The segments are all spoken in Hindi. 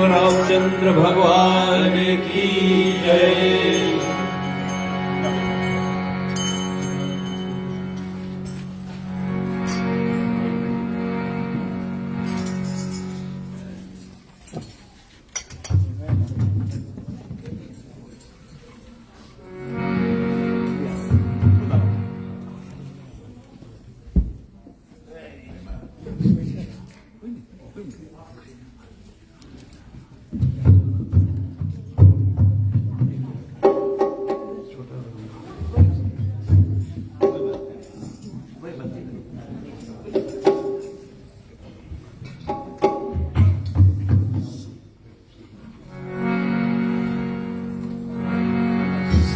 रामचंद्र भगवान की जय।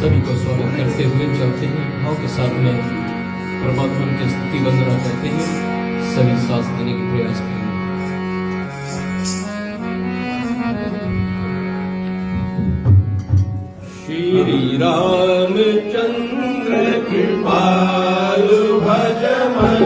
सभी को स्वागत करते हुए चलते हैं भाव के साथ में परमात्मा की स्तुति वंदना करते हैं। सभी सांस देने की प्रयास करें। श्री रामचंद्र कृपालु भज मन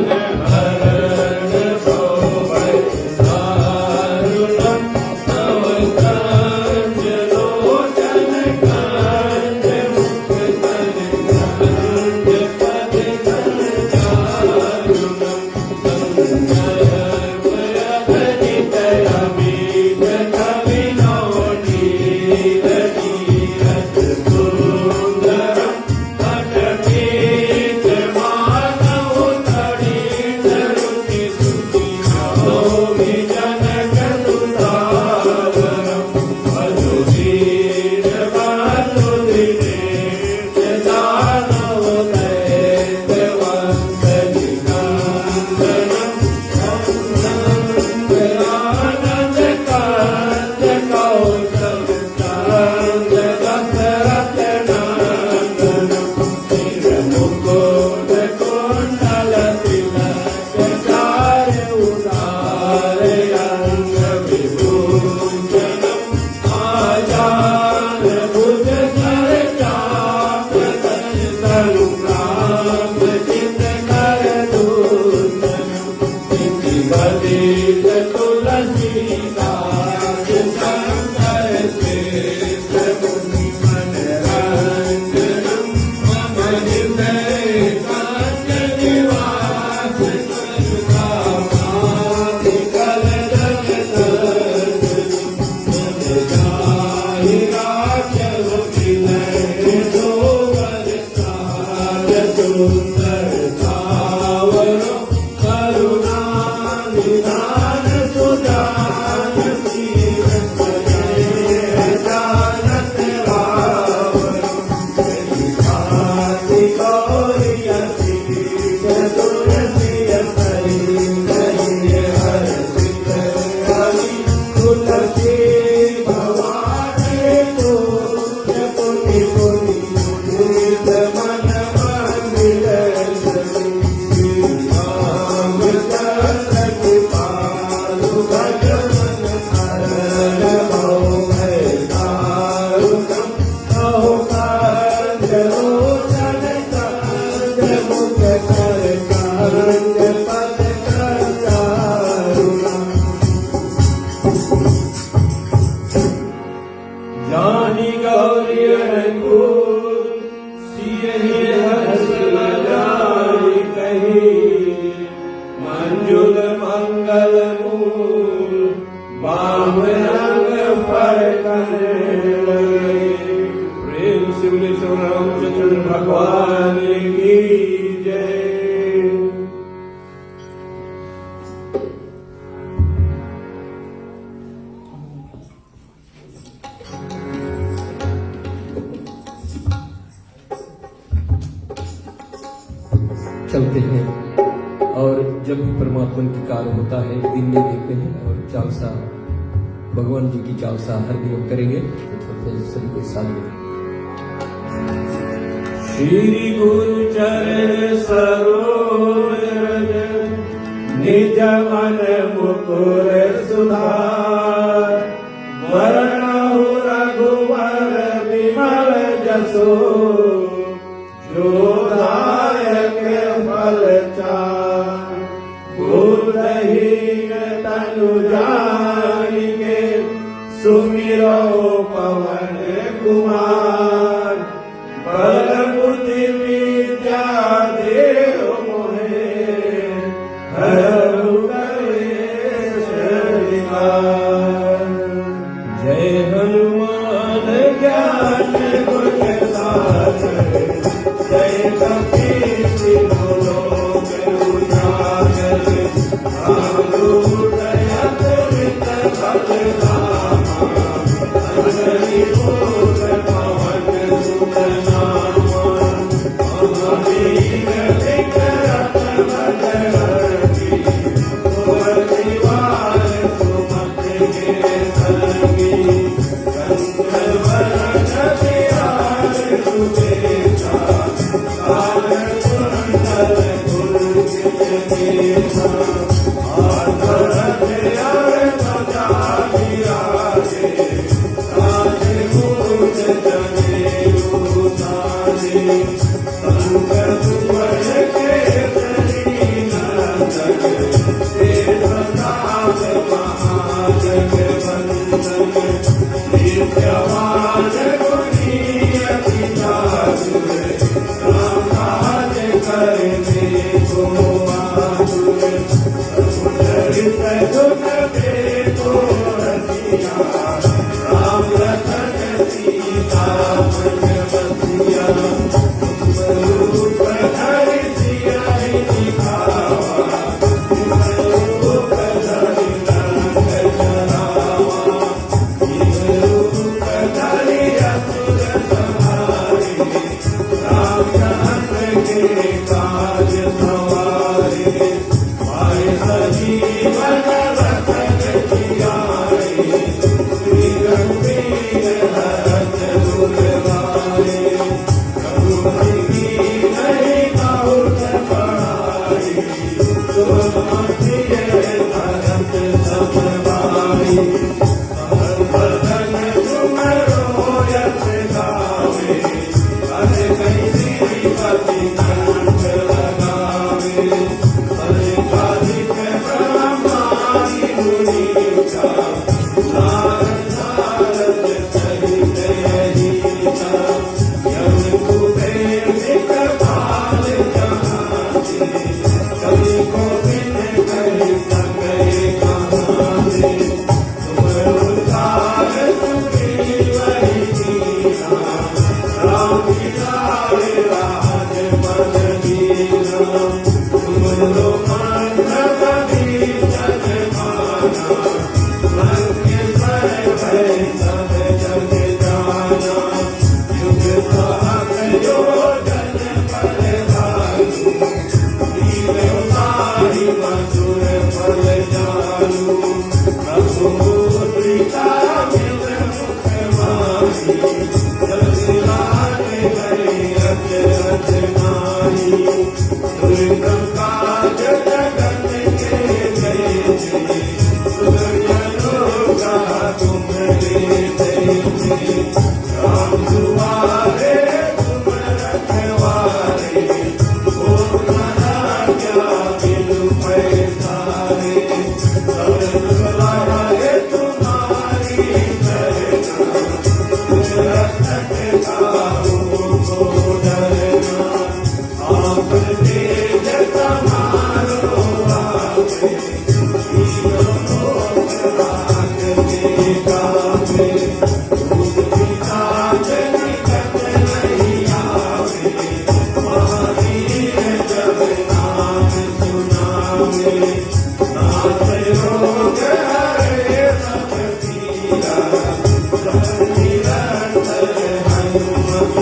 मंजुल मंगल मूल बाम रंग फर चलते हैं और जब भी परमात्मा की कार्य होता है दिन में देखते हैं और चालसा भगवान जी की चालसा हर दिन हम करेंगे तो चलते हैं सभी के साथ में। श्री गुरु चरण सरोज रज निज मन मुकुर सुधार वरणहु रघुवर विमल जसो जो दायक फल चार बुद्धहीन तनु जानिके सुमिरो पवन कुमार बल बुद्धि विद्या देव मोहे हरहु कलेश विकार। जय हनुमान ज्ञान गुण सागर जय कपीस तिहुँ लोक उजागर रामदूत अतुलित बल धामा अंजनी पुत्र पवन सुत नामा महावीर विक्रम बजरंगी सुमतिवार सुमति के संगी कंचन बिहार सुबेसा काल कुंडल कुंचित केसा हाथ हथियार सजा विराजे साजे मूठ जनेऊ साजे शंकर सुवन केसरी नंदन तेज प्रताप महाजगवंदन नित्यवान गुणियति चातुर राम काज करने को आतुर समुद्रित सुख देखो रसिया राम लखन सीता मन बसिया रूप धरि सियहि दिखावा रूप धरि रंग जरावा रूप धरि असुर संहारे रामचंद्र के काज सवारे पाए सजीवन रतन जियारे श्री रघुवीर हरष उर लाए रघुपति नहीं बहुत बड़ाई सुमति भरत सब भाई बदन तुम रोयस गावे अरे कई श्रीपति कंठ लगावे अरे कालिक ब्रह्मादि मुनीसा नारद सारद सहित अहिसा यम कुबेर दिक्पाल जहांते कवि कोविद कहि सकै कहांते तुम उद्धार सुग्रीव कीन्हा राम लाए राजपद दीन्हा तुम लोकमान्य विभीषण माना लंकेश्वर भय सब जग जाना युग सहस्र योजन पर भालू लील उतारी मधुर फल जालू प्रभु मुद्रिका मिल मुख माही जलि लागे हरि रच रच माही दुर्गम काज जगत के जय जय सुरजनो का तुम्हारे जय जय राम दुआरे तुम रखवारे ओ मना क्या बिनु पैसारे सब दुआरे तुम्हारी करना रखत काहू को डरना आप तेज समारो आपे तीनों लोक राखते कावे रूप विराज निकट नहीं आवे महावीर जब नाम सुनावे नाथ रोग हरे सब पीरा सब निरंतर हनुमत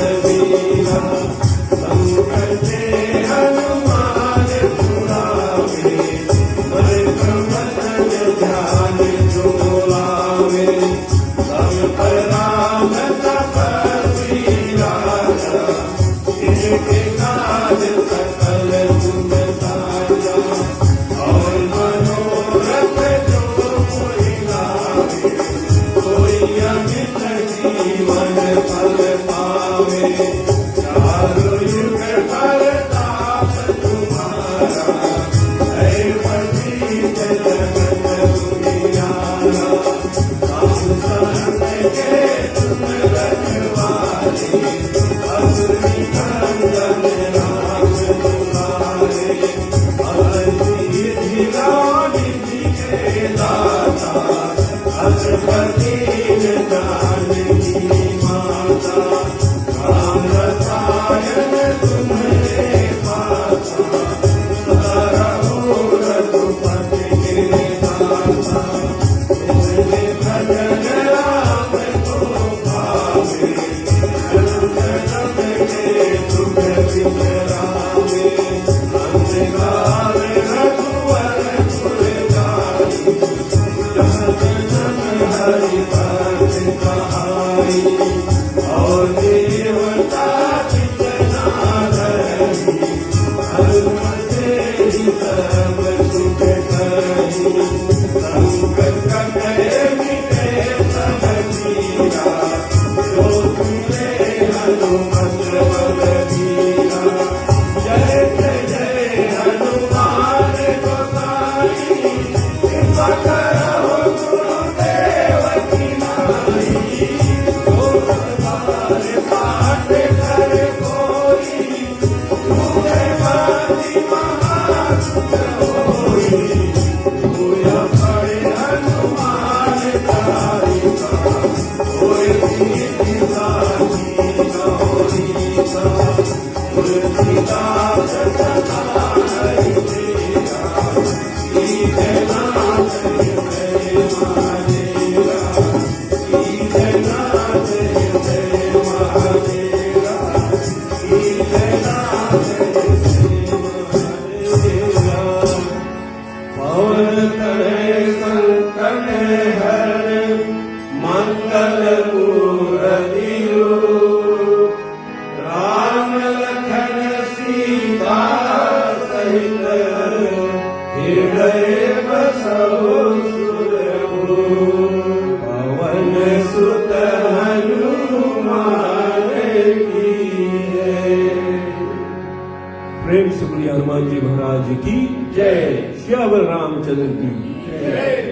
महाराज की जय। श्यावर रामचंद्र की जय।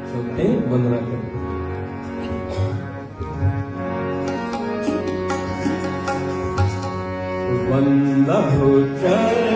चलते हैं, वंदना करते हैं। वंदा हो चरण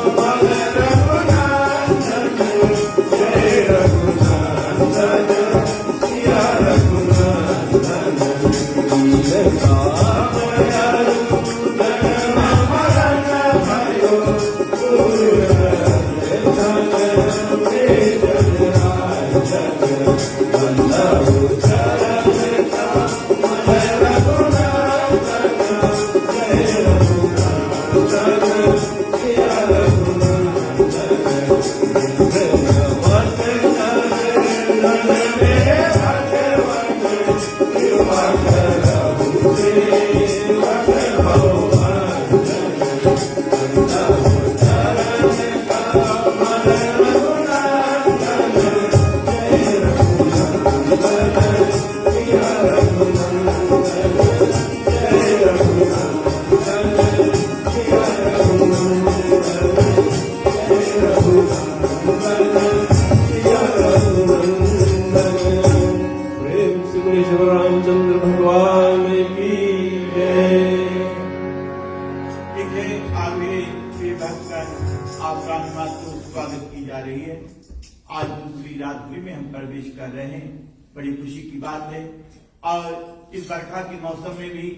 कमल रघुनंदन, जय रघुनंदन सिया रघुनंदन। वंदा हो चरण कमल रघुनंदन, जय रघुनंदन सिया रामचंद्र भगवान की जय। देखिए आगे श्री भक्तगण आपका अनुमात्र स्वागत की जा रही है। आज दूसरी रात्रि में हम प्रवेश कर रहे हैं, बड़ी खुशी की बात है। और इस बरखा के मौसम में भी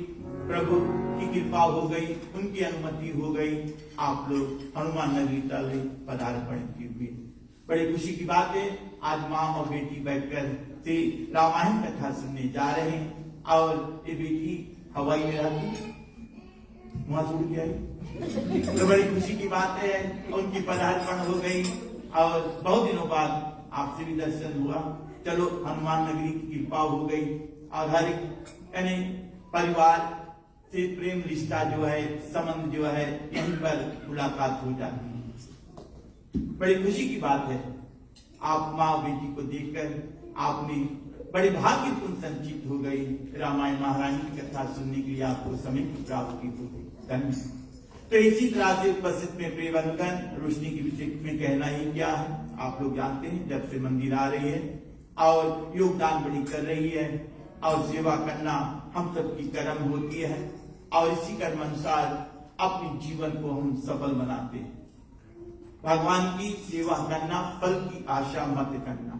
प्रभु की कृपा हो गई, उनकी अनुमति हो गई, आप लोग हनुमान नगरी तले पदार्पण किए हुए, बड़ी खुशी की बात है। आज माँ और बेटी बैठकर से रामायण कथा सुनने जा रहे हैं। और ये बेटी हवाई में रहती, वहां से उड़ के आई, तो बड़ी खुशी की बात है। उनकी पदार्पण हो गई और बहुत दिनों बाद आपसे भी दर्शन हुआ। चलो हनुमान नगरी की कृपा हो गई और हर एक यानी परिवार से प्रेम रिश्ता जो है, संबंध जो है, यहीं पर मुलाकात हो जाती है। बड़ी खुशी की बात है। आप माँ बेटी को देखकर आपने बड़े भाग्यपूर्ण संचित हो गई। रामायण महारानी की कथा सुनने के लिए आपको समय की प्राप्ति हो गई। धन्य। तो इसी तरह से उपस्थित में प्रिय बंधुगण, रोशनी के विषय में कहना ही क्या है, आप लोग जानते हैं। जब से मंदिर आ रही है और योगदान बड़ी कर रही है और सेवा करना हम सबकी कर्म होती है और इसी कर्म अनुसार अपने जीवन को हम सफल बनाते हैं। भगवान की सेवा करना, फल की आशा मत करना,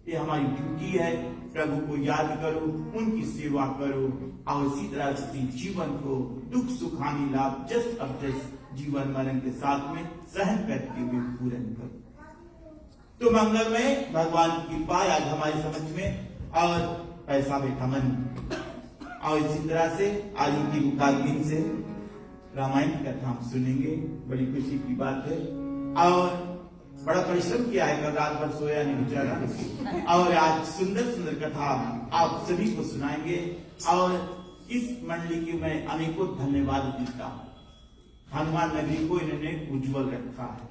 ये हमारी ड्यूटी है। प्रभु को याद करो, उनकी सेवा करो और इसी तरह से जीवन को दुख सुख हानि लाभ जस अब जस जीवन मरण के साथ में सहन करते हुए पूर्ण करो। तो मंगलमय भगवान की कृपा आज हमारे समझ में और पैसा बैठा मन। और इसी तरह से आज उनकी मुखाग्नि से रामायण की कथा हम सुनेंगे, बड़ी खुशी की बात है। और बड़ा परिश्रम किया है, कल रात भर सोया नहीं बेचारा। और आज सुंदर सुंदर कथा आप सभी को सुनाएंगे और इस मंडली की मैं अनेकों धन्यवाद देता हूँ। हनुमान नगरी को इन्होंने उज्जवल रखा है।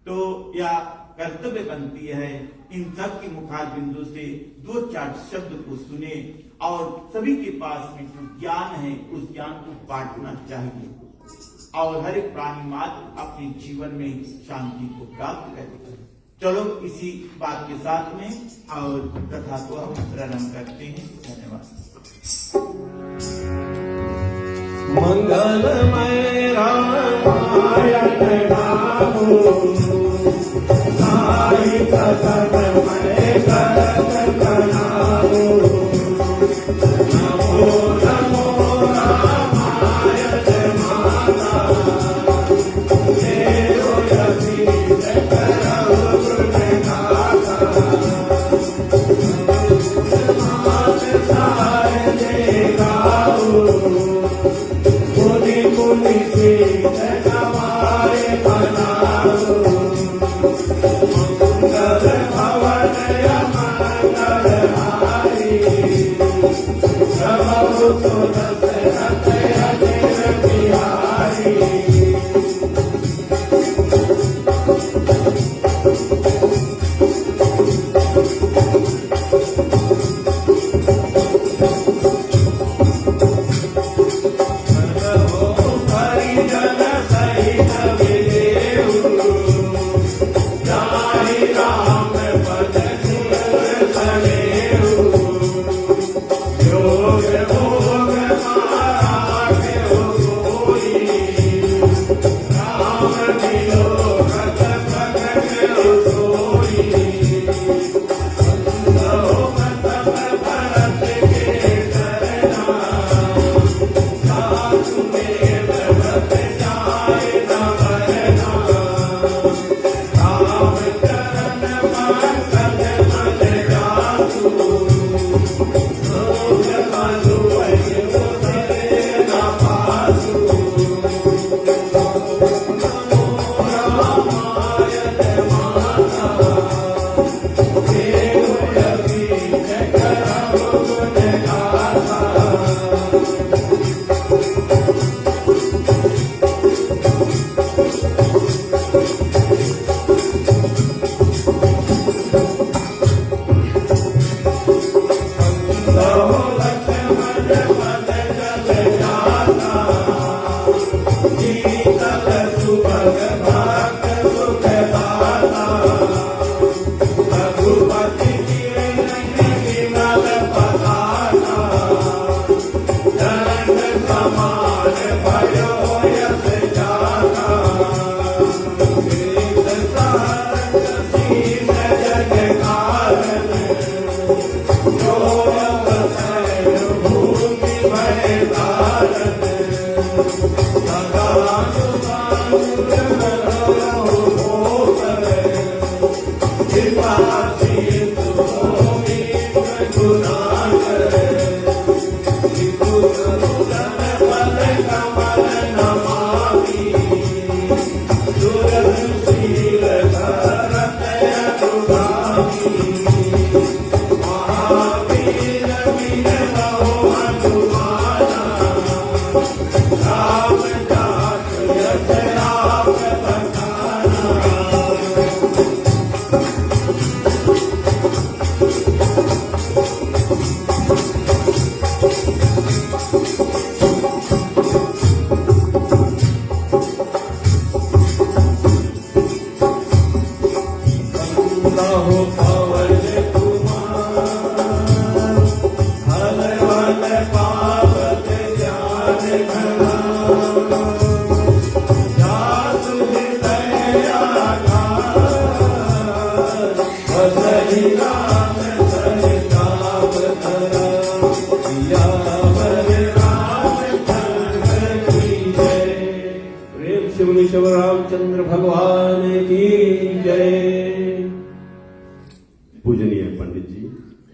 तो या कर्तव्य बनती है इन सब के मुखार बिंदु से दो चार शब्द को सुने और सभी के पास में जो ज्ञान है उस ज्ञान को बांटना चाहिए और हर एक प्राणी मात्र अपने जीवन में शांति को प्राप्त करे। चलो इसी बात के साथ में और कथा को हम प्रारंभ करते हैं। धन्यवाद। मंगलमय रामायण नामो साई कथनमय करत कनामो नमो नमो रामायण माता देव यतीन्द्र करौ गुणगाथा मात सार दे गाओ मुनि से नवाए बनाओ मंगल भवन मंगल हारी प्रभु सुरत रत अनिल बिहारी। शिव रामचंद्र भगवान की जय। पूजनीय पंडित जी,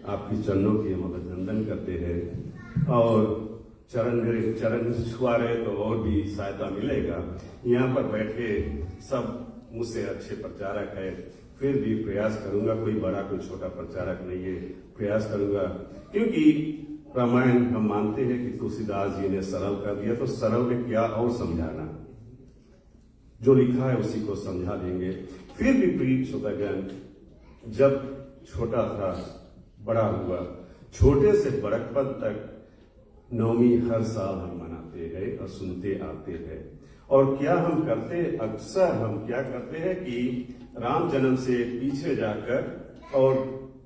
आपकी चरणों की हम अभिनंदन करते हैं और चरण छुआ रहे तो और भी सहायता मिलेगा। यहाँ पर बैठे सब मुझसे अच्छे प्रचारक है, फिर भी प्रयास करूंगा, कोई बड़ा कोई छोटा प्रचारक नहीं है, प्रयास करूंगा क्योंकि रामायण हम मानते हैं कि तुलसीदास जी ने सरल कर दिया, तो सरल में क्या और समझाना, जो लिखा है उसी को समझा देंगे। फिर भी प्रिय श्रोतागण, जब छोटा था, बड़ा हुआ, छोटे से बड़कपन तक नवमी हर साल हम मनाते हैं और सुनते आते हैं। और क्या हम करते, अक्सर हम क्या करते हैं कि राम जन्म से पीछे जाकर और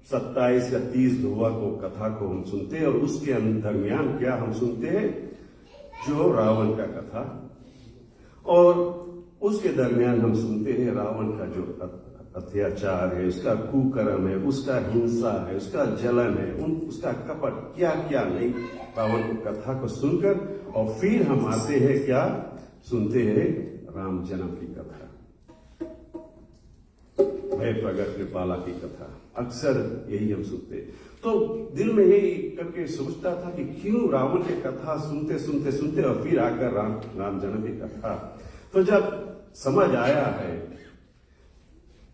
27 या 30 धुआ को कथा को हम सुनते हैं, और उसके दरमियान क्या हम सुनते हैं, जो रावण का कथा, और उसके दरमियान हम सुनते हैं रावण का जो अत्याचार है, उसका कुकर्म है, उसका हिंसा है, उसका जलन है, उसका कपट, क्या क्या नहीं, रावण की कथा को सुनकर, और फिर हम आते हैं क्या सुनते हैं, राम जन्म की कथा, भय प्रगट कृपाला की कथा। अक्सर यही हम सुनते, तो दिल में यही करके सोचता था कि क्यों रावण की कथा सुनते सुनते सुनते और फिर आकर राम जन्म की कथा। तो जब समझ आया है,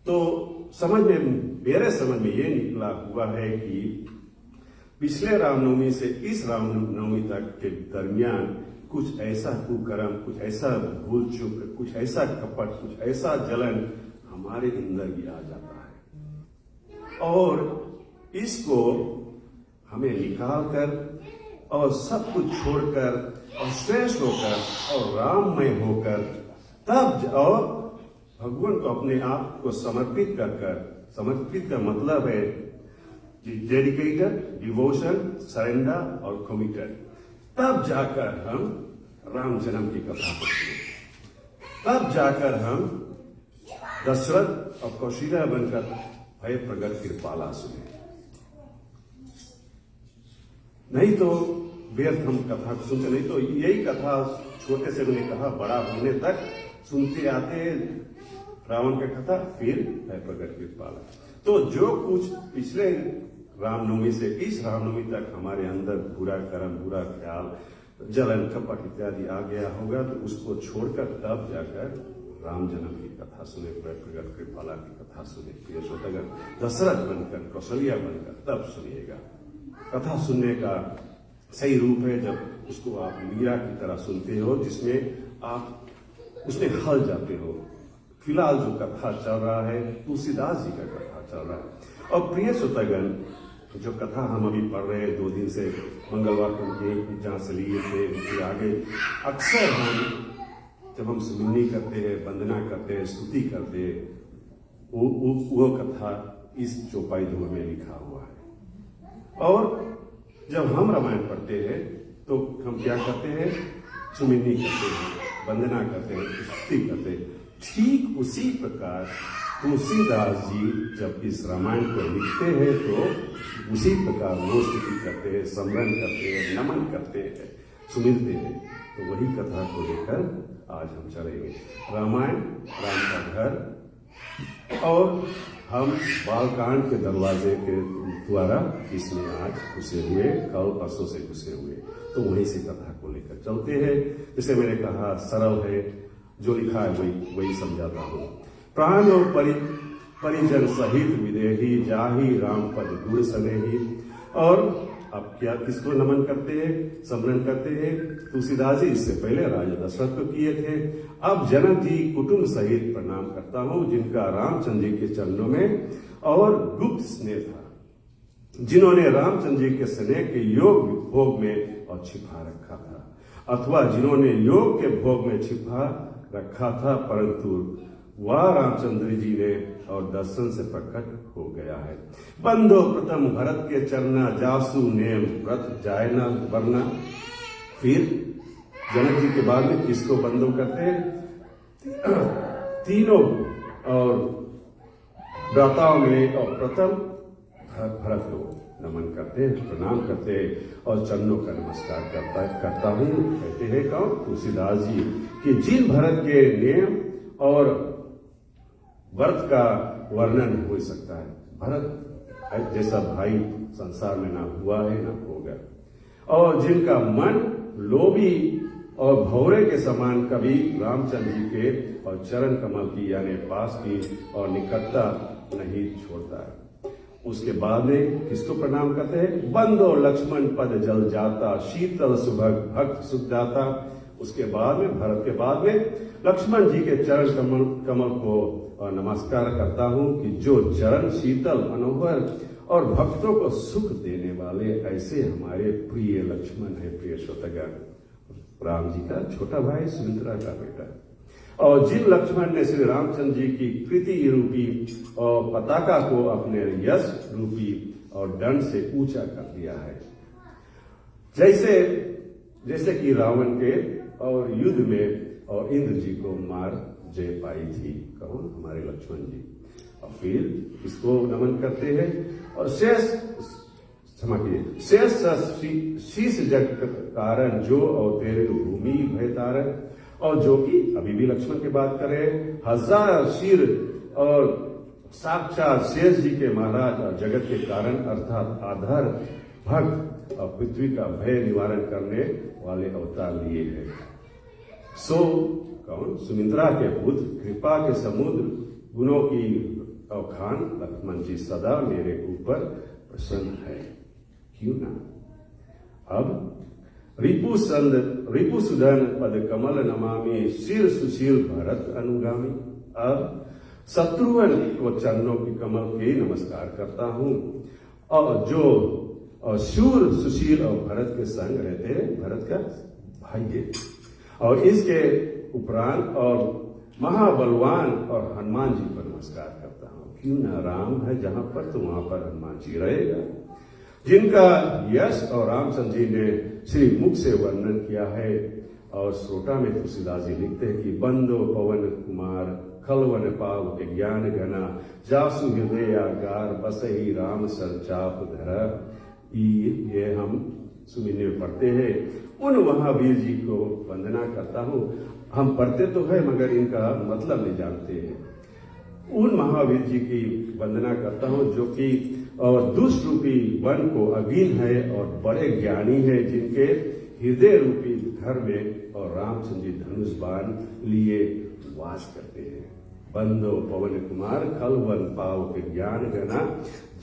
तो मेरे समझ में ये निकला हुआ है कि पिछले रामनवमी से इस रामनवमी तक के दरमियान कुछ ऐसा कुकर्म, कुछ ऐसा भूल चूक, कुछ ऐसा कपट, कुछ ऐसा जलन हमारे अंदर भी आ जाता है, और इसको हमें निकाल कर और सब कुछ छोड़कर और श्रेष्ठ होकर और राममय होकर तब, और भगवान को अपने आप को समर्पित समर्पित का मतलब है डेडिकेटेड, डिवोशन, सरेंडर और कमिटेड, तब जाकर हम राम जन्म की कथा करते हैं, तब जाकर हम दशरथ और कौशिका बनकर भय प्रगट कृपाला सुने। नहीं तो व्यर्थ हम कथा सुनते, नहीं तो यही कथा छोटे से मैंने कहा बड़ा होने तक सुनते आते रावण का कथा, फिर भय प्रगट कृपाला। तो जो कुछ पिछले रामनवमी से इस रामनवमी तक हमारे अंदर बुरा कर्म, बुरा ख्याल, जलन, कपट इत्यादि आ गया होगा, तो उसको छोड़कर तब जाकर राम जन्म की कथा सुने, भय प्रगट कृपाला की कथा सुने। प्रिय श्रोतागण, दशरथ बनकर, कौशल्या बनकर तब सुनिएगा। कथा सुनने का सही रूप है जब उसको आप मीरा की तरह सुनते हो, जिसमें आप उसमें हल जाते हो। फिलहाल जो कथा चल रहा है, तुलसीदास जी का कथा चल रहा है। और प्रिय श्रोतागण, जो कथा हम अभी पढ़ रहे हैं 2 दिन से, मंगलवार को ये जहाँ से लिए थे फिर आगे, अक्सर हम जब हम सुमिरनी करते हैं, वंदना करते हैं, स्तुति करते हैं, वो कथा इस चौपाई धुआ में लिखा हुआ है। और जब हम रामायण पढ़ते हैं तो हम क्या करते हैं, सुमिरनी करते हैं, वंदना करते हैं, स्तुति करते हैं। ठीक उसी प्रकार तुलसीदास जी जब इस रामायण को लिखते हैं तो उसी प्रकार वो स्तुति करते हैं, स्मरण करते हैं, नमन करते हैं, सुमिरते हैं। तो वही कथा को लेकर आज हम चलेंगे। रामायण, राम का घर, और हम बालकांड के दरवाजे के द्वारा इसमें आज घुसे हुए, कल परसों से घुसे हुए, तो वहीं से कथा को लेकर चलते हैं। जैसे मैंने कहा, सरल है, जो लिखा है वही समझाता हूँ। प्राण और परिजन सहित विदेही, जाहि राम पद गुण सनेही। और अब क्या किसको नमन करते हैं, स्मरण करते हैं? तुलसीदास जी इससे पहले राजा दशरथ को किए थे। अब जनक जी कुटुंब सहित प्रणाम करता हूं, जिनका रामचंद्र जी के चरणों में और गुप्त स्नेह था, जिन्होंने रामचंद्र जी के स्नेह के योग भोग में और छिपा रखा था, अथवा जिन्होंने योग के भोग में छिपा रखा था, परंतु वह रामचंद्र जी ने और दर्शन से प्रकट हो गया है। बंदो प्रथम भरत के चरना, जासु नेम व्रत जाय न वरना। फिर जनक जी के बाद में किसको बंदो करते हैं? तीनों और व्रताओं में, और प्रथम भरत को नमन करते हैं, प्रणाम करते हैं और चरणों का नमस्कार करता हूँ। कहते हैं कौन? तुलसीदास जी, कि जिन भरत के नियम और व्रत का वर्णन हो सकता है। भरत जैसा भाई संसार में ना हुआ है ना होगा, और जिनका मन लोभी और भौरे के समान कभी रामचंद्र जी के और चरण कमल की यानी पास की और निकटता नहीं छोड़ता है। उसके बाद में किसको प्रणाम करते हैं? बंदो लक्ष्मण पद जल जाता, शीतल सुभग भक्त सुख जाता। उसके बाद में, भरत के बाद में लक्ष्मण जी के चरण कमल को और नमस्कार करता हूं कि जो चरण शीतल मनोहर और भक्तों को सुख देने वाले ऐसे हमारे प्रिय लक्ष्मण है, प्रिय श्रोतागण, राम जी का छोटा भाई, सुमित्रा का बेटा। और जिन लक्ष्मण ने श्री रामचंद्र जी की कृति रूपी और पताका को अपने यश रूपी और दंड से ऊंचा कर दिया है, जैसे कि रावण के और युद्ध में और इंद्र जी को मार जय पाई थी, कौन? हमारे लक्ष्मण जी। और फिर इसको नमन करते हैं और शेष शीश जग कारण जो और तेरे भूमि भय तारण, और जो कि अभी भी लक्ष्मण की बात करें, हजार शीर और साक्षात शेष जी के महाराज और जगत के कारण अर्थात आधार भक्त और पृथ्वी का भय निवारण करने वाले अवतार लिए हैं। सो कौन? सुमित्रा के पुत्र, कृपा के समुद्र, गुणों की अवखान लक्ष्मण जी सदा मेरे ऊपर प्रसन्न है, क्यों ना? अब रिपुसुधन पद कमल नमामि, शिर सुशील भरत अनुगामी। अब शत्रुघ्न को चरणों की कमल के नमस्कार करता हूं, और जो शूर सुशील और भरत के संग रहते हैं, भरत का भाई है। और इसके उपरांत और महाबलवान और हनुमान जी पर नमस्कार करता हूं, क्यों ना? राम है जहां पर तो वहां पर हनुमान जी रहेगा, जिनका यश और रामचंद्र जी ने श्री मुख से वर्णन किया है। और श्रोता में तुलसीदास जी लिखते हैं कि बंदो पवन कुमार खलवन पाव के ज्ञान घना, जासु हृदय आगार बसही राम सरचाप धरा। ये हम सुमिरन में पढ़ते हैं। उन महावीर जी को वंदना करता हूं। हम पढ़ते तो है मगर इनका मतलब नहीं जानते हैं। उन महावीर जी की वंदना करता हूं जो कि और दुष्ट रूपी वन को अधीन है और बड़े ज्ञानी है, जिनके हृदय रूपी घर में और रामचंद्र जी धनुष बाण लिए वास करते हैं। बंदो पवन कुमार खल वन पाव के ज्ञान गना,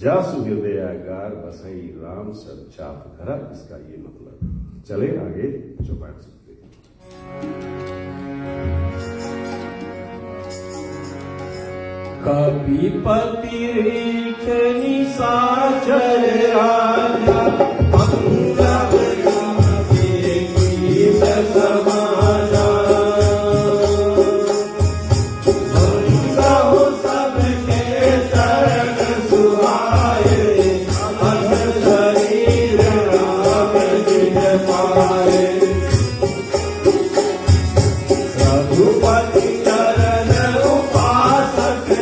जासु हृदयागार बसई राम सब चाप धरा। इसका ये मतलब। चले आगे चौपाट सुनते हैं। कपिपति ऋख निशाचर राजा, अंगद के कीस समाना। धन्य सबके चरण सुहाए, अध शरीर राम जिन पाए। रघुपति चरण उपासक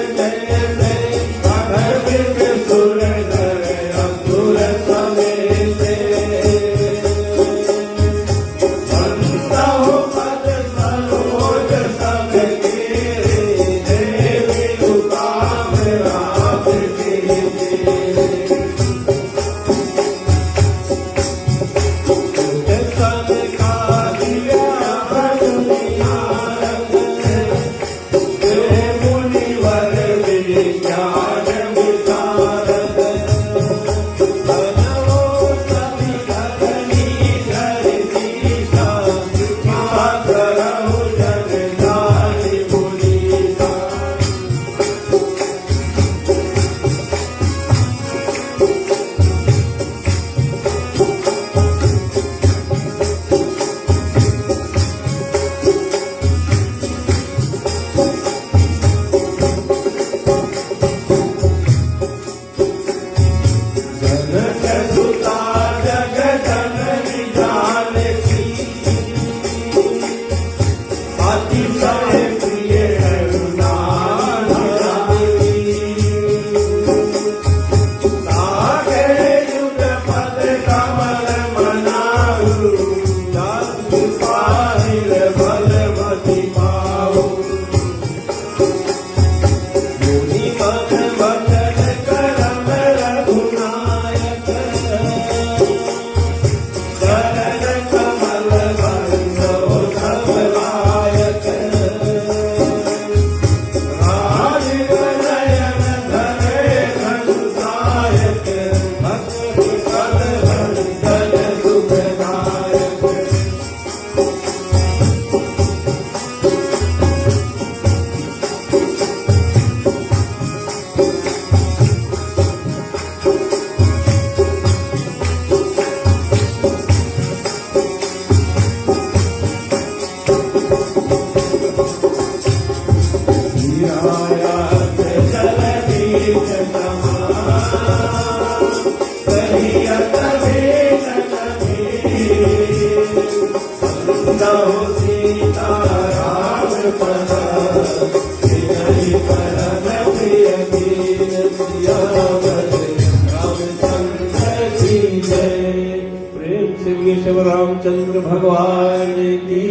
रामचंद्र की जय। प्रेम से केशव रामचंद्र भगवान की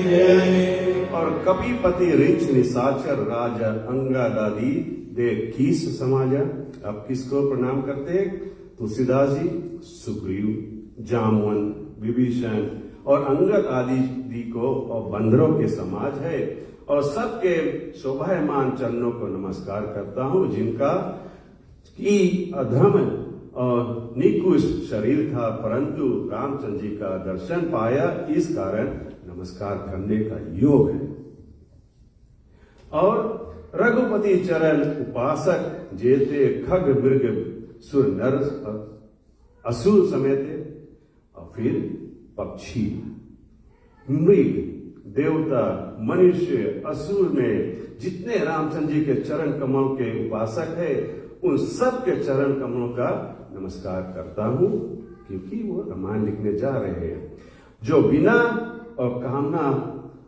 जय। और कपिपति ऋच निशाचर राजा अंगादादी दे कीस समाजा। अब किसको प्रणाम करते हैं? तुलसीदास जी, सुग्रीव, जामवन, विभीषण और अंगद आदि दी को और बंदरों के समाज है और सबके शोभायमान चरणों को नमस्कार करता हूं, जिनका की अधम और निकुश शरीर था, परंतु रामचंद्र जी का दर्शन पाया, इस कारण नमस्कार करने का योग है। और रघुपति चरण उपासक जेते खग मृग सुर नर असुर समेते। और फिर पक्षी, मृग, देवता, मनुष्य, असुर में जितने रामचंद्र जी के चरण कमल के उपासक है, उन सब के चरण कमलों का नमस्कार करता हूं, क्योंकि वो रामायण लिखने जा रहे हैं, जो बिना और कामना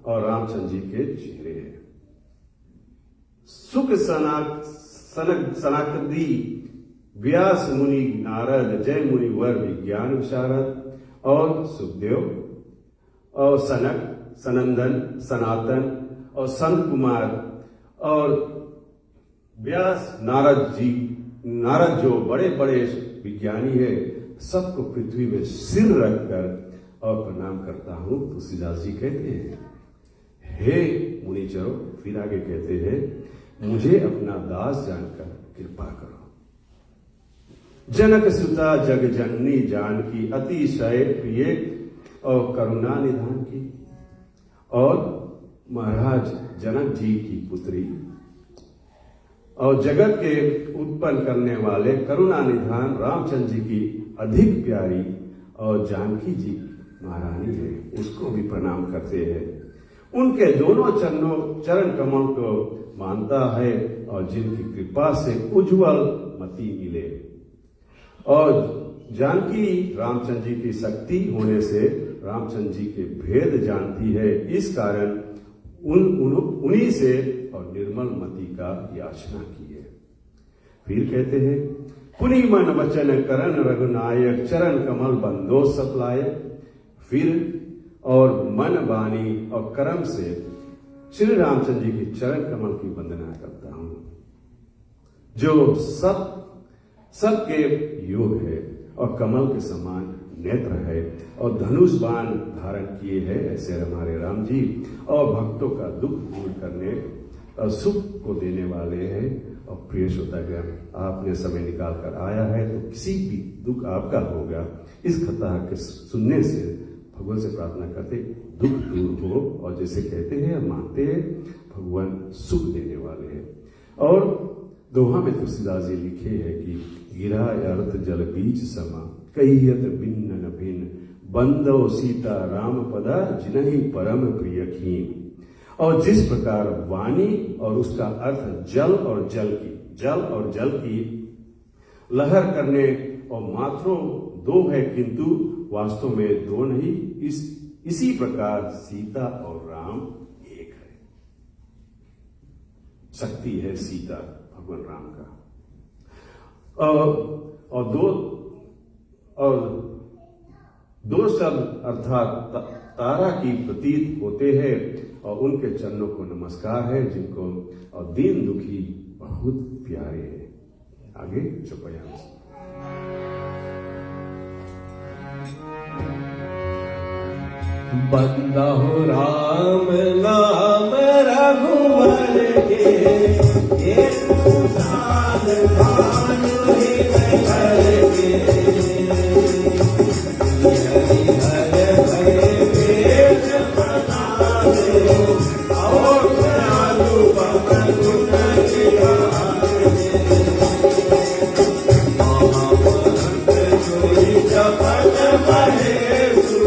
और रामचंद्र जी के चेहरे हैं। सुख सनकादि व्यास मुनि नारद, जय मुनि वर विज्ञान विशारद, और सुखदेव और सनक, सनंदन, सनातन और संत कुमार और व्यास, नारद जो बड़े बड़े विज्ञानी है, सबको पृथ्वी में सिर रखकर और प्रणाम करता हूं। तुलसीदास जी कहते हैं, हे मुनिचरो, फिर आगे कहते हैं, मुझे अपना दास जानकर कृपा करो। जनक सुता जग जननी जानकी, अतिशय प्रिय और करुणा निधान की। और महाराज जनक जी की पुत्री और जगत के उत्पन्न करने वाले करुणा निधान रामचंद्र जी की अधिक प्यारी और जानकी जी महारानी है, उसको भी प्रणाम करते हैं। उनके दोनों चरण कमल को मानता है और जिनकी कृपा से उज्जवल मति मिले। और जानकी रामचंद्र जी की शक्ति होने से रामचंद्र जी के भेद जानती है, इस कारण उन्हीं से और निर्मल मति का याचना की है। फिर कहते हैं, पुनि मन वचन करण रघुनायक, चरण कमल बंदो सतलायक। फिर और मन, वाणी और कर्म से श्री रामचंद्र जी की चरण कमल की वंदना करता हूं, जो सबके योग है और कमल के समान नेत्र है और धनुष बाण धारण किए हैं, ऐसे हमारे राम जी, और भक्तों का दुख दूर करने और सुख को देने वाले हैं। और प्रिय श्रोतागण, आपने समय निकाल कर आया है तो किसी भी दुख आपका होगा, इस कथा के सुनने से भगवान से प्रार्थना करते दुख दूर हो, और जैसे कहते हैं मानते हैं, भगवान सुख देने वाले हैं। और दोहा में तुलसीदास जी लिखे हैं कि गिरा अर्थ जल बीज समा, कहियत भिन्न न भिन्न, बंदो सीता राम पदा, जिनहि परम प्रिय कीन। और जिस प्रकार वाणी और उसका अर्थ जल और जल की लहर करने और मात्रों दो है, किंतु वास्तव में दो नहीं, इसी प्रकार सीता और राम एक है। शक्ति है सीता भगवान राम का। और दो शब्द अर्थात तारा की प्रतीत होते हैं और उनके चरणों को नमस्कार है, जिनको और दीन दुखी बहुत प्यारे हैं। आगे चौपाया बंदा हो राम नाम रघुवर के, एक साल भानु हृदय भर के। हरि हर भय भेद प्रसादे, और दयालु पवन गुण विहारे। महामंत्र जोई जपत महेशु,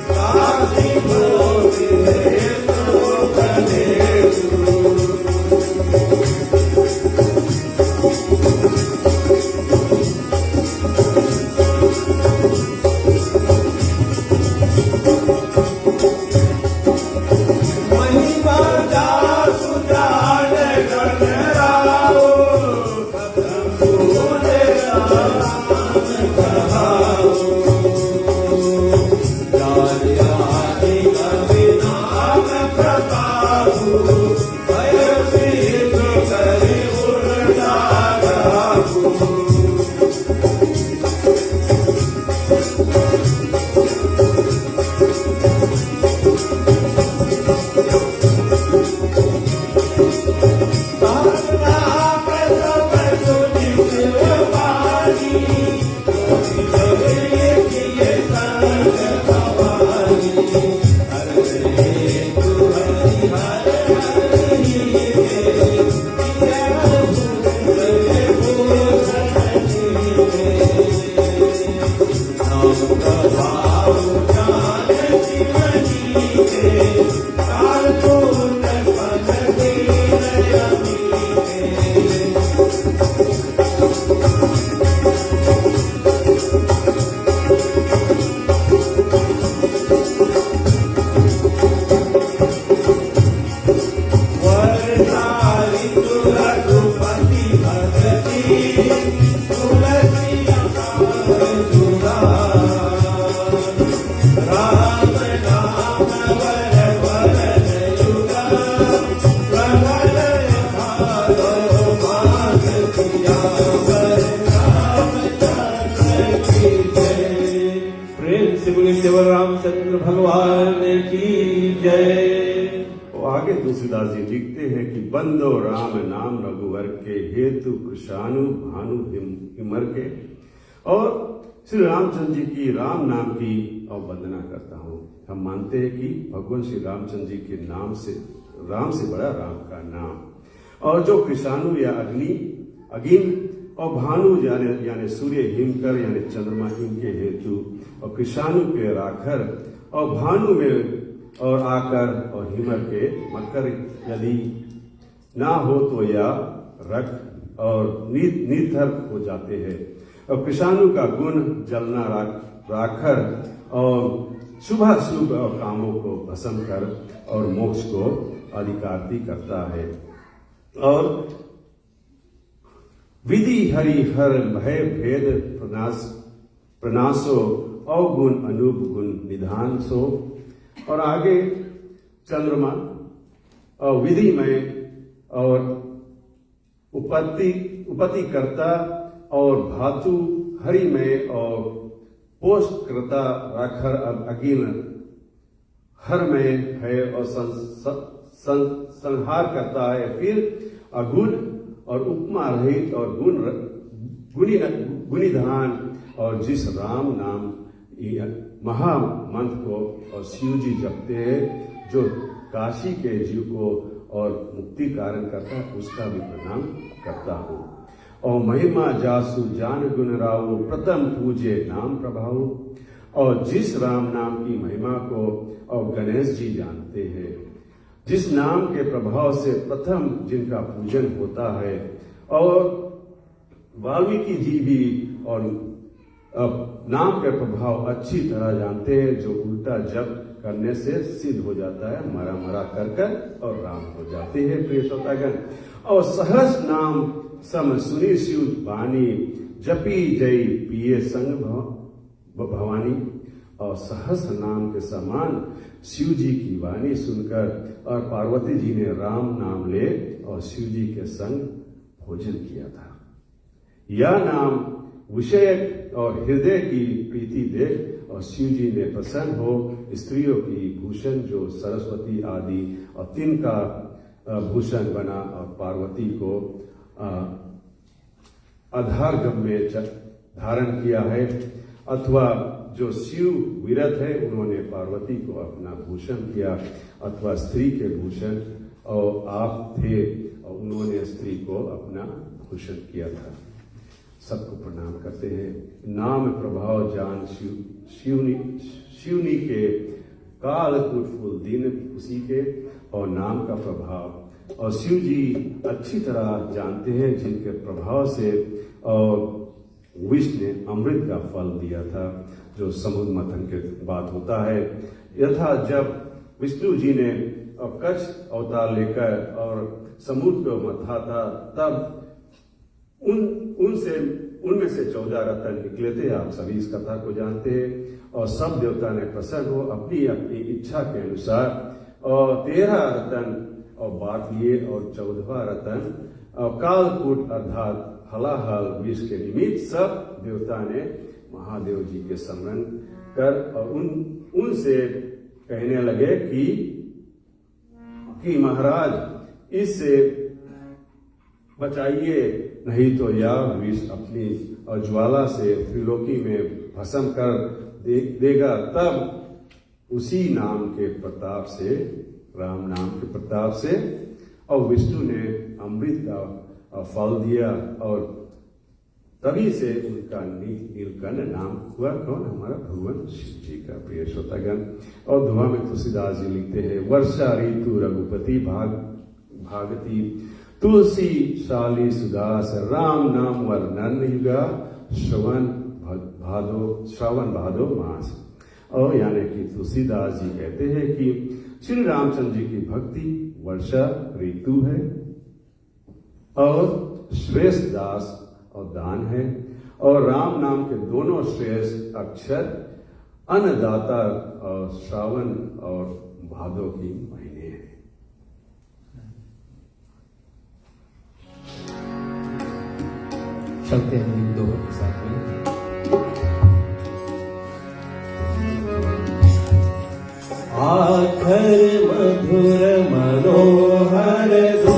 काशी भोगी हेतु गणेशु। बंदो राम नाम रघुवर के, हेतु कृषाणु भानु हिमर के। और श्री रामचंद्र जी की राम नाम की अववंदना करता हूँ। हम मानते हैं कि भगवान श्री रामचंद्र जी के नाम से, राम से बड़ा राम का नाम। और जो कृषाणु या अग्नि और भानु यानी सूर्य हिमकर यानी चंद्रमा इनके हेतु, और कृषाणु के राखर, और भानु में और आकर, और हिमर के मकर यदि ना हो तो या रख और निथर हो जाते हैं। और कृषाणु का गुण जलना राखर और शुभ कामों को भस्म कर और मोक्ष को अधिकारती करता है। और विधि हरि हर भय भेद प्रनाशो अवगुण अनूप गुण निधान सो। और आगे चंद्रमा और विधि में और उपति करता और धातु हरि में और पोष करता राखर अगिल हर में है और संहार करता है। फिर अगुण और उपमा रहित और गुणिधान, और जिस राम नाम महामंत्र को और शिव जी जपते हैं, जो काशी के जीव को और मुक्ति कारण करता है, उसका भी प्रणाम करता हूँ। और महिमा जासु जान गुण राव, प्रथम पूजे नाम प्रभाव। और जिस राम नाम की महिमा को और गणेश जी जानते हैं, जिस नाम के प्रभाव से प्रथम जिनका पूजन होता है, और वाल्मीकि जी भी और नाम के प्रभाव अच्छी तरह जानते हैं, जो उल्टा जप करने से सिद्ध हो जाता है, मरा कर और राम हो जाते हैं। प्रिय श्रोतागण, और सहस नाम सम सुनी शिव वाणी, जपी जय पिए संग भवानी। और सहस नाम के समान शिव जी की वाणी सुनकर और पार्वती जी ने राम नाम ले और शिव जी के संग भोजन किया था। यह नाम विषय और हृदय की प्रीति देख और शिव जी ने प्रसन्न हो स्त्रियों की भूषण जो सरस्वती आदि और तिनका भूषण बना, और पार्वती को आधारगम में धारण किया है। अथवा जो शिव विरत है उन्होंने पार्वती को अपना भूषण किया, अथवा स्त्री के भूषण और आप थे और उन्होंने स्त्री को अपना भूषण किया था। सबको प्रणाम करते हैं। नाम प्रभाव जान शिवनी के, काल फूल दिन उसी के, और नाम का प्रभाव। और शिव जी अच्छी तरह जानते हैं जिनके प्रभाव से और विष्णु ने अमृत का फल दिया था, जो समुद्र मंथन के बाद होता है। यथा जब विष्णु जी ने कच्छ अवतार लेकर और समुद्र को मथा था, तब उनमें से 14 रतन निकले थे। आप सभी इस कथा को जानते हैं। और सब देवता ने प्रसन्न हो अपनी अपनी इच्छा के अनुसार और 13 रतन और बांट लिए, और 14वां रतन कालकूट अर्थात हलाहल विष के निमित्त सब देवता ने महादेव जी के स्मरण कर और उनसे कहने लगे कि महाराज इससे बचाइए, नहीं तो यह विष अपनी ज्वाला से त्रिलोकी में भस्म कर देगा। तब उसी नाम के प्रताप से, राम नाम के प्रताप से, और विष्णु ने अमृत का फल दिया, और तभी से उनका नीलकंठ नाम हुआ। कौन? हमारा भगवान शिव जी का। प्रिय श्रोतागण, और धुआं में तुलसीदास जी लिखते हैं, वर्षा ऋतु रघुपति भागती, तुलसी शाली सुदास, राम नाम वर्णन युगा, श्रवण भादो मास। और यानी कि तुलसीदास जी कहते हैं कि श्री रामचंद्र जी की भक्ति वर्षा ऋतु है, और श्रेष्ठ दास और दान है, और राम नाम के दोनों श्रेष्ठ अक्षर अन्नदाता और श्रावण और भादो की महीने हैं। चलते हैं इन दोनों के साथ में। आखर मधुर मनोहर दो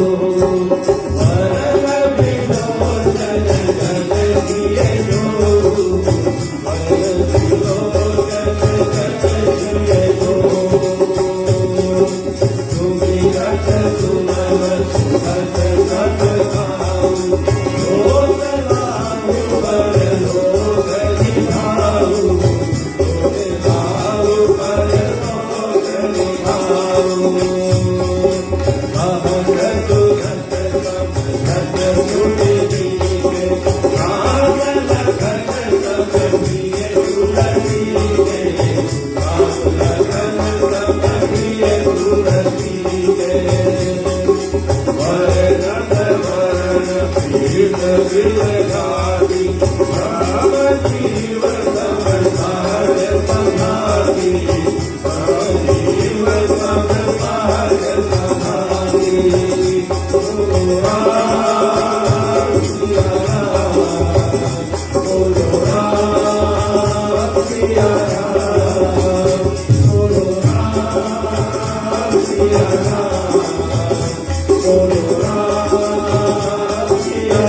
विलगाती राम जीव समसार समाधि जीव समसार समाधि बोलो राम सिया राम बोलो राम सिया राम बोलो राम सिया राम बोलो राम सिया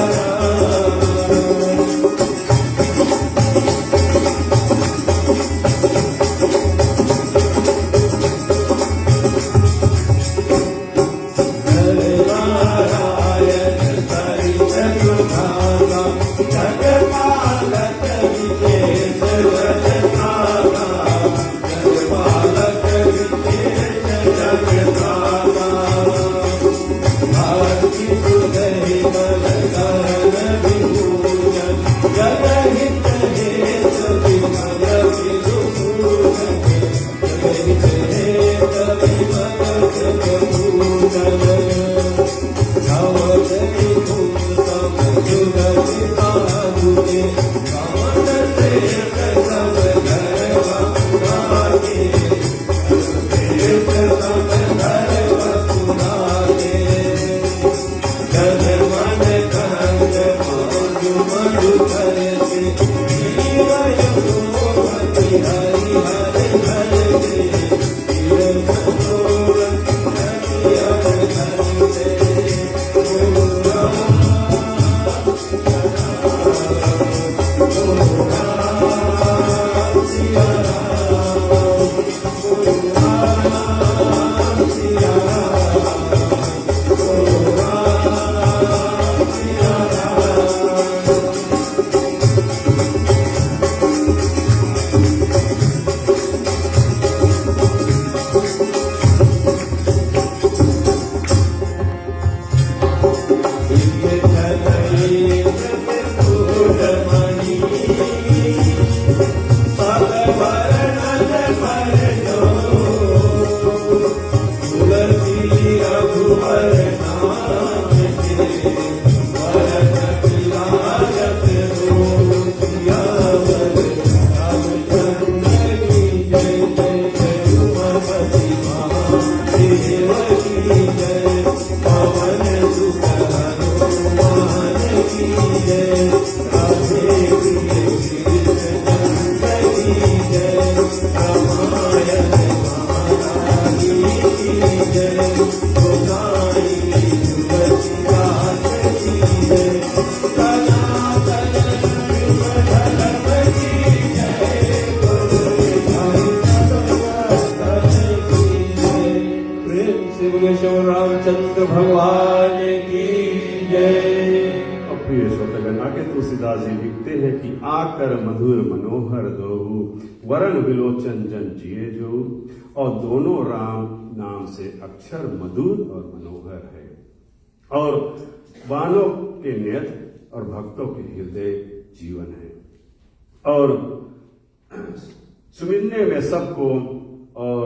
रामचंद्र भगवान की जय। प्रिय श्रोतागण, आगे तुलसीदास जी लिखते हैं कि आकर मधुर मनोहर दोहु वरण विलोचन जन जिए जो, और दोनों राम नाम से अक्षर मधुर और मनोहर है, और बानों के नेत्र और भक्तों के हृदय जीवन है, और सुमिरने में सबको और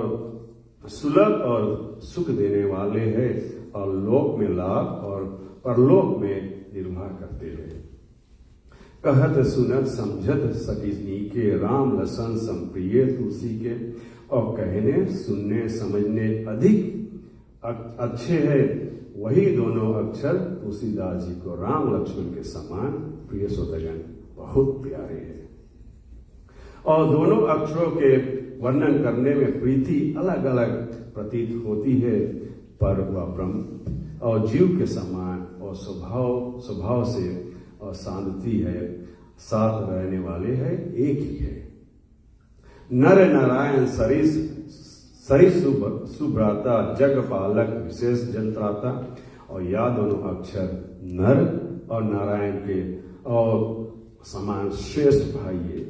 सुलभ और सुख देने वाले हैं, और लोक में लाभ और परलोक में निर्वाह करते हैं। कहत सुनत समझत सकीनी के राम लसन संप्रिय तुलसी के, और कहने सुनने समझने अधिक अच्छे हैं वही दोनों अक्षर तुलसीदास जी को राम लक्ष्मण के समान प्रिय श्रोतागण बहुत प्यारे हैं। और दोनों अक्षरों के वर्णन करने में प्रीति अलग अलग प्रतीत होती है, पर वह ब्रह्म और जीव के समान और स्वभाव से और शांति है, साथ रहने वाले हैं, एक ही है। नर नारायण सरिस सुभ्राता जग पालक विशेष जंत्राता, और यह दोनों अक्षर नर और नारायण के और समान श्रेष्ठ भाई है,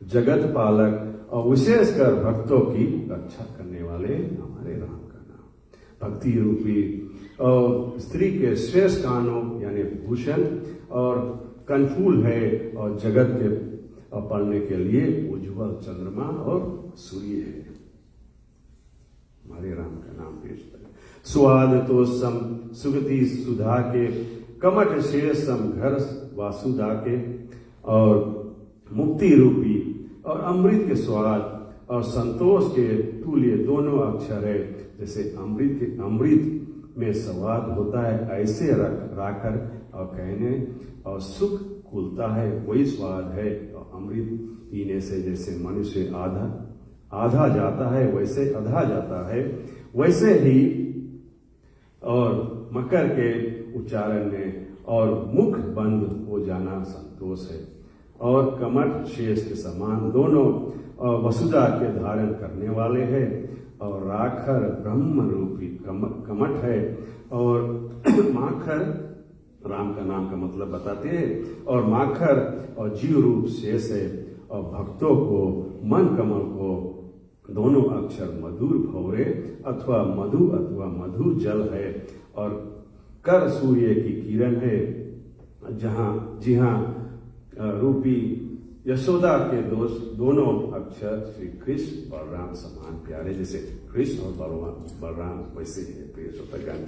जगत पालक और विशेषकर भक्तों की रक्षा करने वाले हमारे राम का नाम। भक्ति रूपी और स्त्री के श्रेष्ठ कानों यानी भूषण और कनफूल है, और जगत के पालने के लिए उज्जवल चंद्रमा और सूर्य है। हमारे राम का नाम पेश करें। स्वाद तो सम सुगति सुधा के कमठ शेषम घर वासुदा के और मुक्ति रूपी और अमृत के स्वाद और संतोष के तुल्य दोनों अक्षर है। जैसे अमृत में स्वाद होता है ऐसे राकर और कहने और सुख खुलता है वही स्वाद है। और अमृत पीने से जैसे मनुष्य आधा जाता है वैसे अधा जाता है, वैसे ही और मकर के उच्चारण में और मुख बंद हो जाना संतोष है। और कमठ शेष के समान दोनों वसुधा के धारण करने वाले हैं। और राखर ब्रह्म रूपी कमठ है और माखर राम का नाम का मतलब बताते हैं। और माखर और जीव रूप शेष है। और भक्तों को मन कमल को दोनों अक्षर मधुर भौरे अथवा मधु जल है। और कर सूर्य की किरण है जहाँ रूपी यशोदा के दोनों अक्षर श्री कृष्ण बलराम समान प्यारे। जैसे कृष्ण और बलराम वैसे है प्रिय श्रोतागण।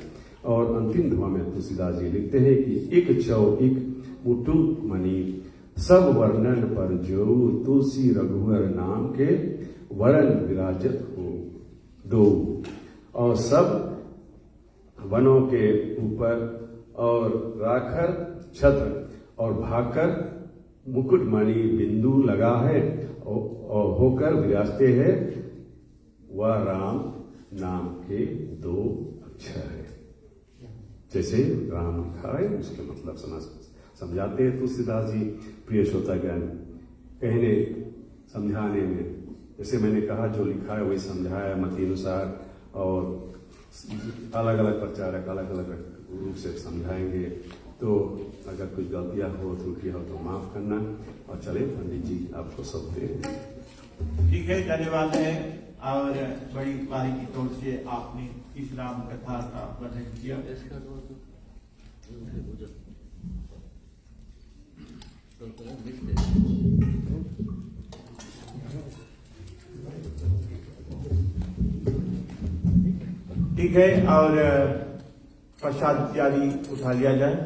और अंतिम ध्रुव में तुलसीदास जी लिखते हैं कि इक चौ इक मुटु मणि सब वर्णन पर जो तुलसी रघुवर नाम के वरण विराजत हो दो। और सब वनों के ऊपर और राखर छत्र और भाकर मुकुटमणि बिंदु लगा है और होकर विराजते हैं वह राम नाम के दो अक्षर है। जैसे राम लिखा है उसके मतलब समझाते हैं तुलसीदास जी। प्रिय श्रोतागण, कहने समझाने में जैसे मैंने कहा जो लिखा है वही समझाया मति अनुसार। और अलग अलग प्रचारक अलग अलग रूप से समझाएंगे। तो अगर कुछ गलतियां हो त्रुटियां हो तो माफ करना। और चले पंडित जी आपको सब दे। ठीक है, धन्यवाद है। और बड़ी बारीकी तौर से आपने इस राम कथा का वर्णन किया। ठीक है, और प्रसाद इत्यादि उठा लिया जाए।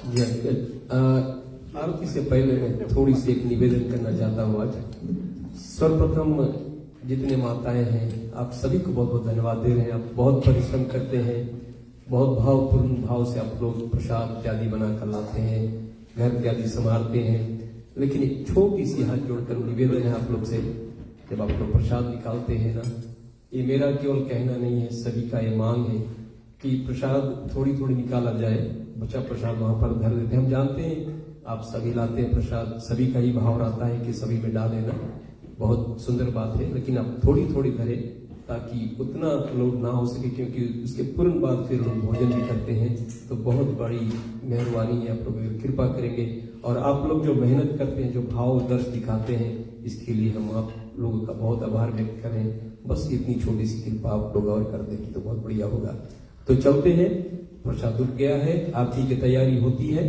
जी आरती से पहले मैं थोड़ी सी एक निवेदन करना चाहता हूँ। आज सर्वप्रथम जितने माताएं हैं आप सभी को बहुत बहुत धन्यवाद दे रहे हैं। आप बहुत परिश्रम करते हैं, बहुत भावपूर्ण भाव से आप लोग प्रसाद इत्यादि बनाकर लाते हैं, घर इत्यादि संभालते हैं। लेकिन एक छोटी सी हाथ जोड़कर निवेदन है आप लोग से, जब आप लोग प्रसाद निकालते हैं ना, ये मेरा केवल कहना नहीं है, सभी का ये मांग है कि प्रसाद थोड़ी थोड़ी निकाला जाए। बचा प्रसाद वहां पर धर देते हैं। हम जानते हैं आप सभी लाते हैं प्रसाद, सभी का ही भाव रहता है कि सभी में डालें ना, बहुत सुंदर बात है। लेकिन आप थोड़ी थोड़ी धरें ताकि उतना लोग ना हो सके, क्योंकि उसके तुरंत बाद फिर लोग भोजन भी करते हैं। तो बहुत बड़ी मेहरबानी है, आप लोग कृपा करेंगे। और आप लोग जो मेहनत करते हैं, जो भाव दर्श दिखाते हैं, इसके लिए हम आप लोगों का बहुत आभार व्यक्त करें। बस इतनी छोटी सी कृपा आप लोग और कर दें तो बहुत बढ़िया होगा। तो चलते हैं, प्रसाद उठ गया है, आरती की तैयारी होती है।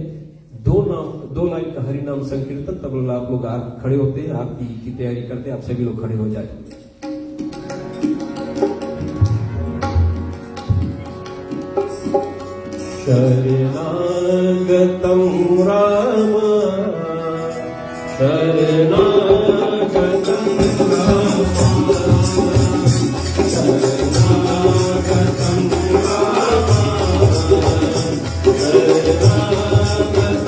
दो लाइन का हरि नाम संकीर्तन, तब आप लोग खड़े होते हैं, आरती की तैयारी करते हैं। आप सभी लोग खड़े हो जाए। शरणागतं राम शरणागतं राम शरणागतं राम शरणागतं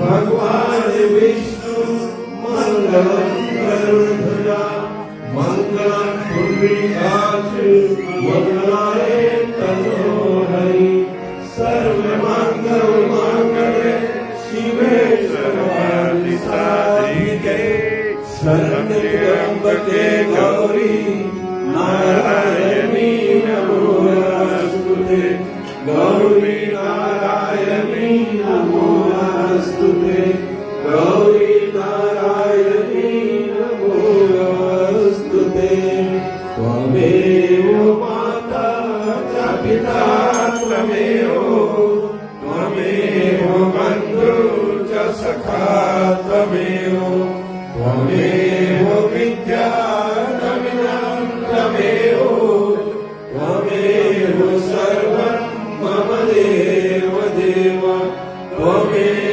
भगवान विष्णु मंगलम गरुड़ ध्वजा मंगलाय तनोहरि सर्वमंगल मांगल्ये शिवे सर्वार्थ साधिके शरण्ये त्र्यंबके गौरी नारायणी नमोस्तुते गौरी नारायणी नमोस्तुते गौरी नारायणी नमोस्तुते त्वमेव माता च पिता त्वमेव त्वमेव बन्धु च सखा त्वमेव त्वमेव विद्या त्वमेव त्वमेव सर्वं मम देव देव त्वमेव